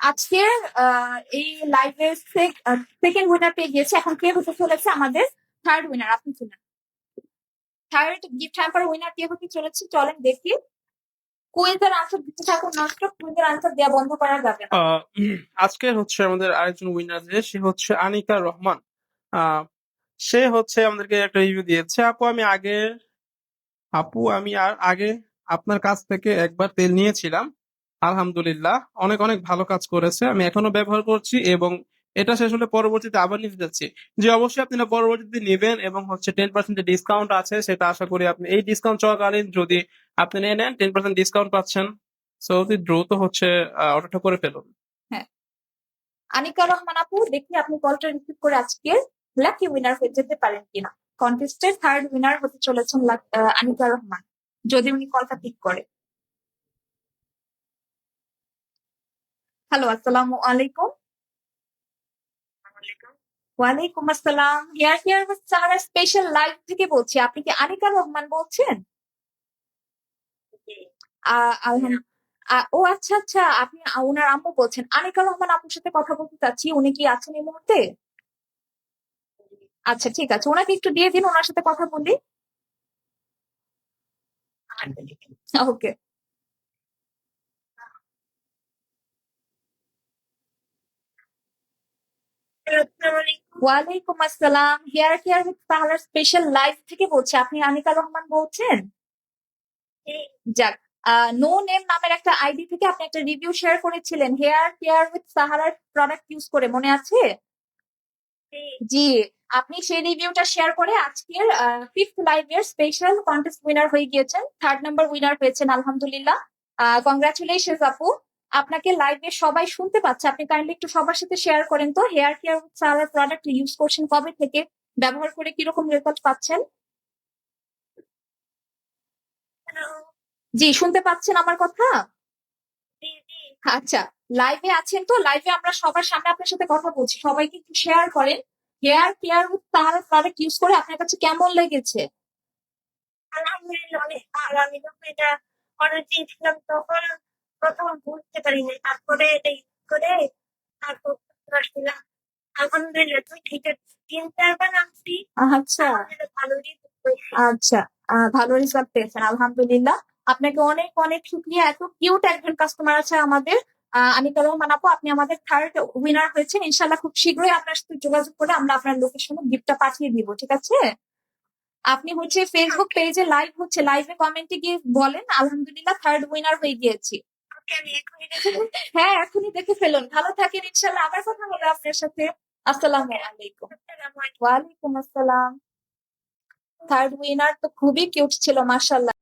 আজকের এই লাইভের সেকেন্ড উইনার পেয়ে গিয়েছে। এখন কে হতে চলেছে আমাদের থার্ড উইনার? আপনি ছিলেন থার্ড গিফট হ্যাম্পার উইনার। কে হতে চলেছে চলেন দেখি। কুইজের আনসার দিতে থাকুন ননস্টপ। কুইজের আনসার দেওয়া বন্ধ করা যাবে না। আজকে হচ্ছে আমাদের আরেকজন উইনার যে সে হচ্ছে আনিকা রহমান। সে হচ্ছে আমাদেরকে একটা রিভিউ দিয়েছে। আপু আমি আগে আপনার কাছ থেকে একবার তেল নিয়েছিলাম, আলহামদুলিল্লাহ অনেক অনেক ভালো কাজ করেছে, আমি এখনো ব্যবহার করছি এবং এটা শেষ হলে পরবর্তীতে আবার নিতে যাচ্ছি। যে অবশ্যই আপনি না পরবর্তীতে নেবেন এবং হচ্ছে 10% ডিসকাউন্ট আছে, সেটা আশা করি আপনি এই ডিসকাউন্ট চলাকালীন যদি আপনি নিয়ে নেন 10% ডিসকাউন্ট পাচ্ছেন। সো অতি দ্রুত হচ্ছে অর্ডারটা করে ফেলুন। হ্যাঁ, আনিকা রহমান আপু, দেখি আপনি কলটা রিসিভ করে আজকে লাকি উইনার হয়ে যেতে পারেন কিনা। কন্টেস্টের থার্ড উইনার হতে চলেছেন আনিকা রহমান, যদি উনি কলটা পিক করে। হ্যালো, আসসালামু আলাইকুম। ওয়ালাইকুম আসসালাম। Hair care with Sahara special live থেকে বলছি। আপনি কি আনিকা রহমান বলছেন? ও আচ্ছা আচ্ছা, আপনি ওনার আম্মু বলছেন। আনিকা রহমান আপুর সাথে কথা বলতে চাচ্ছি, উনি কি আছেন এই মুহূর্তে? আচ্ছা ঠিক আছে, ওনাকে একটু দিয়ে দিন, ওনার সাথে কথা বলি। ওকে। ওয়ালাইকুম আসসালাম। Hair care with Sahara special live থেকে বলছি। আপনি আনিকা রহমান বলছেন? যাক, নো নেম নামের একটা আইডি থেকে আপনি একটা রিভিউ শেয়ার করেছিলেন হেয়ার কেয়ার উইথ সাহারার প্রোডাক্ট ইউজ করে, মনে আছে? জি। আপনি সেই রিভিউটা শেয়ার করে আজকের ফিফথ লাইভের স্পেশাল কন্টেস্ট উইনার হয়ে গিয়েছেন। থার্ড নাম্বার উইনার হয়েছেন, আলহামদুলিল্লাহ। কংগ্রাচুলেশনস আপু। আপনাকে লাইভে সবাই শুনতে পাচ্ছে, আপনি কাইন্ডলি একটু সবার সাথে শেয়ার করেন তো হেয়ার কেয়ার উইথ সাহারার প্রোডাক্ট ইউজ করছেন কবে থেকে, ব্যবহার করে কিরকম রেজাল্ট পাচ্ছেন। জি, শুনতে পাচ্ছেন আমার কথা? আচ্ছা, লাইভে আছেন তো? লাইভে আমরা সবার সামনে আপনার সাথে কথা বলছি, সবাইকে একটু শেয়ার করেন hair care with Sahara product use করে আপনার কাছে কেমন লেগেছে। আলহামদুলিল্লাহ অনেক ভালো। আমি যখন এটা অর্ডার দিয়েছিলাম তখন প্রথম বুঝতে পারিনি, তারপরে এটা ইউজ করে তারপর বুঝতে পারছিলাম। আলহামদুলিল্লাহ তুই এটা 3-4 বার আনছি, আচ্ছা ভালো রেজাল্ট পেয়েছি। আচ্ছা, ভালো রেজাল্ট পেয়েছেন, আলহামদুলিল্লাহ। আপনাকে অনেক অনেক শুক্রিয়া। এত কিউট একজন কাস্টমার আছে আমাদের। আনিকা রহমান আপু, আপনি আমাদের থার্ড উইনার হয়েছেন। ইনশাল্লাহ খুব শীঘ্রই আপনার সাথে যোগাযোগ করে আমরা আপনার লোকেশনে গিফটটা পাঠিয়ে দিব, ঠিক আছে? আপনি হচ্ছে ফেসবুক পেজে লাইভ হচ্ছে, লাইভে কমেন্টে গিয়ে বলেন আলহামদুলিল্লাহ থার্ড উইনার হয়ে গিয়েছি। ওকে, আমি এখনই দেখে হ্যাঁ, এখনই দেখে ফেলুন। ভালো থাকেন, ইনশাল্লাহ আবার কথা হবে আপনার সাথে। আসসালামু আলাইকুম। ওয়ালাইকুম আসসালাম। থার্ড উইনার তো খুবই কিউট ছিল, মাশাআল্লাহ।